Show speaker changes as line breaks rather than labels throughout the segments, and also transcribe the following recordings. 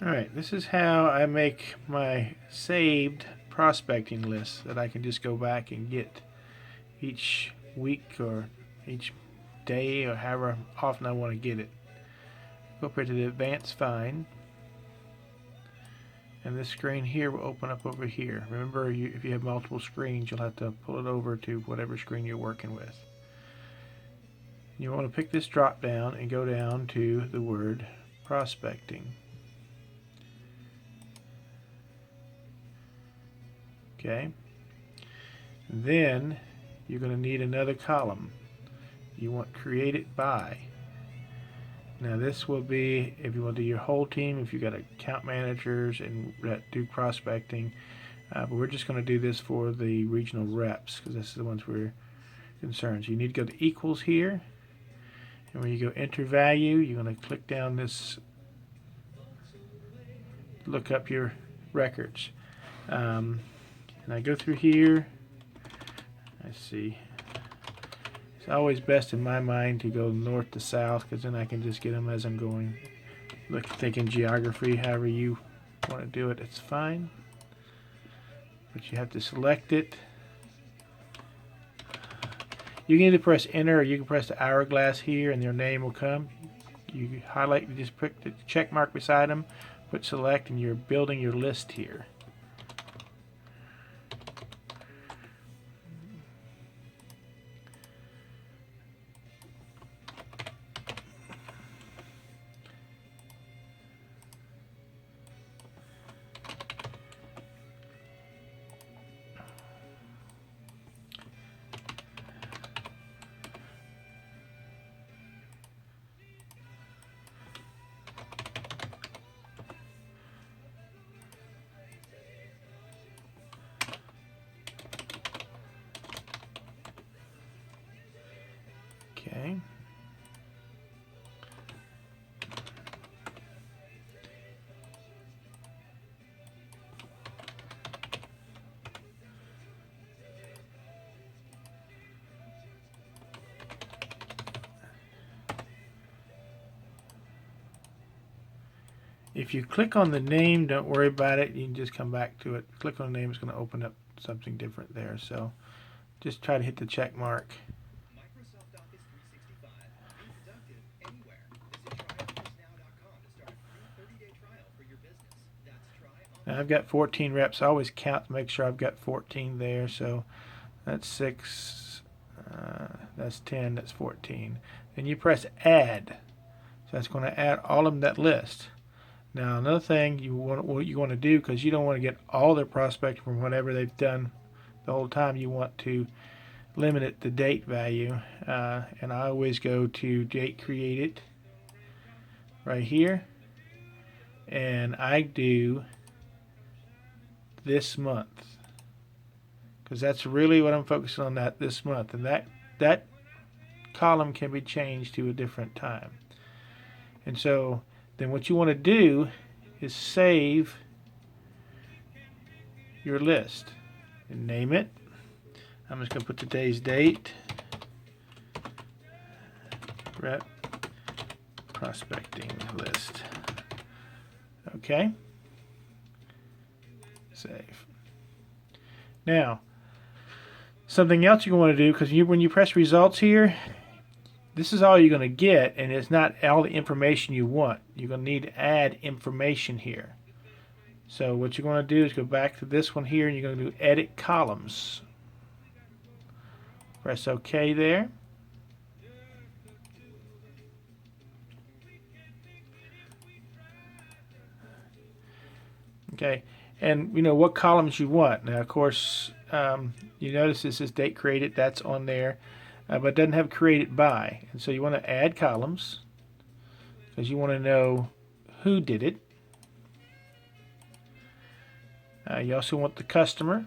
Alright, this is how I make my saved prospecting list that I can just go back and get each week or each day or however often I want to get it. Go up here to the advanced find, and this screen here will open up over here. Remember, if you have multiple screens, you'll have to pull it over to whatever screen you're working with. You want to pick this drop down and go down to the word prospecting. Okay. Then you're going to need another column. You want create it by. Now this will be if you want to do your whole team, if you've got account managers and that do prospecting. But we're just going to do this for the regional reps because this is the ones we're concerned. So you need to go to equals here. And when you go enter value, you're going to click down this, look up your records. And I go through here. I see. It's always best in my mind to go north to south because then I can just get them as I'm going. Thinking geography, however you want to do it, it's fine. But you have to select it. You can either press enter or you can press the hourglass here and their name will come. You highlight, you just put the check mark beside them, put select, and you're building your list here. Okay. If you click on the name, don't worry about it. You can just come back to it. Click on the name, it's going to open up something different there. So just try to hit the check mark. Now I've got 14 reps. I always count to make sure I've got 14 there. So that's 6, that's 10, that's 14. Then you press add. So that's going to add all of them to that list. Now another thing what you want to do, because you don't want to get all their prospects from whatever they've done the whole time, you want to limit it to date value. And I always go to date created right here. And I do this month. Because that's really what I'm focusing on, this month. And that column can be changed to a different time. And so then what you want to do is save your list and name it. I'm just going to put today's date. Rep prospecting list. Okay. Save. Now, something else you want to do, because when you press results here, this is all you're going to get, and it's not all the information you want. You're going to need to add information here. So what you're going to do is go back to this one here, and you're going to do edit columns. Press OK there. Okay, and you know what columns you want. Now, of course, you notice this is date created. That's on there. But it doesn't have created by. And so you want to add columns because you want to know who did it. You also want the customer.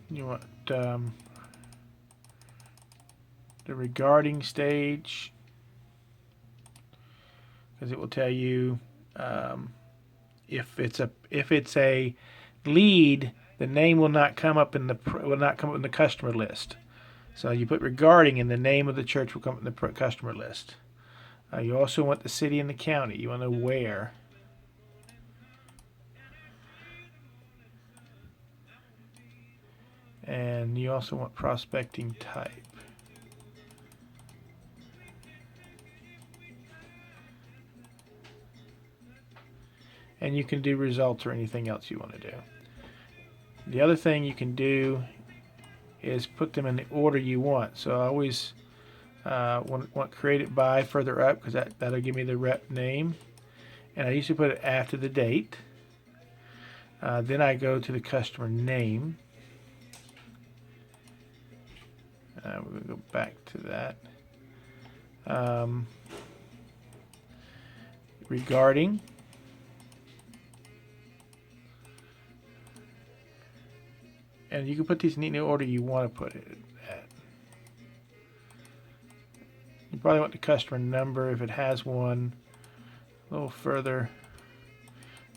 You want the regarding stage, because it will tell you If it's a lead, the name will not come up in the customer list. So you put regarding, and the name of the church will come up in the customer list. You also want the city and the county. You want to know where. And you also want prospecting type. And you can do results or anything else you want to do. The other thing you can do is put them in the order you want. So I always want created by further up, because that'll give me the rep name. And I usually put it after the date. Then I go to the customer name. We're going to go back to that. Regarding. And you can put these in any order you want to put it at. You probably want the customer number if it has one, a little further,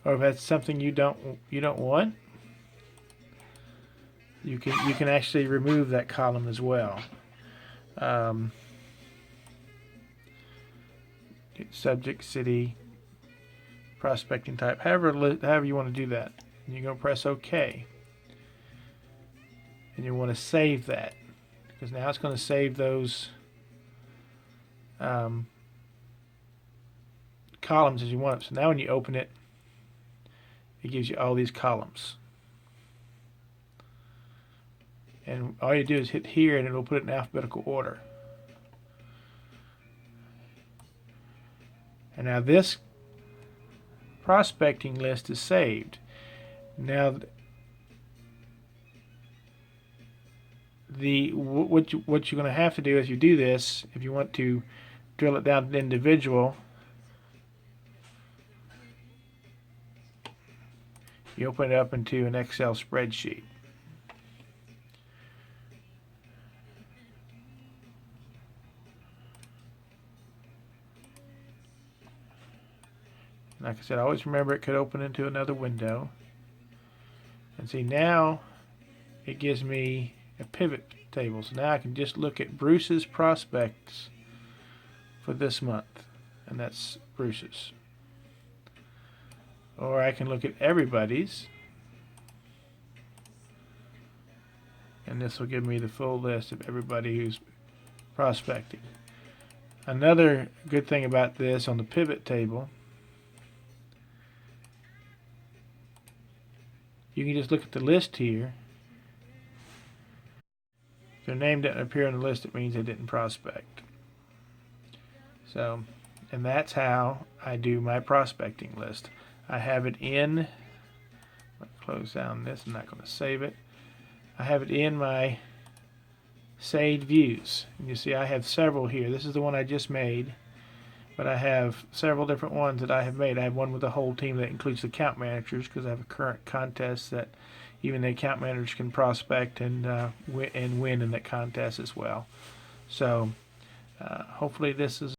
or if that's something you don't want, you can actually remove that column as well. Subject, city, prospecting type, however you want to do that. And you're going to press OK. And you want to save that, because now it's going to save those columns as you want it. So now when you open it, it gives you all these columns. And all you do is hit here and it'll put it in alphabetical order. And now this prospecting list is saved. Now what you're going to have to do as you do this, if you want to drill it down to individual, you open it up into an Excel spreadsheet. Like I said, always remember it could open into another window. And see, now it gives me a pivot table. So now I can just look at Bruce's prospects for this month, and that's Bruce's. Or I can look at everybody's, and this will give me the full list of everybody who's prospecting. Another good thing about this on the pivot table, you can just look at the list here. If their name doesn't appear on the list, it means they didn't prospect. So, and that's how I do my prospecting list. I have it in, close down this, I'm not going to save it. I have it in my saved views. And you see I have several here. This is the one I just made, but I have several different ones that I have made. I have one with the whole team that includes the account managers, because I have a current contest that even the account managers can prospect and win in that contest as well. So hopefully this is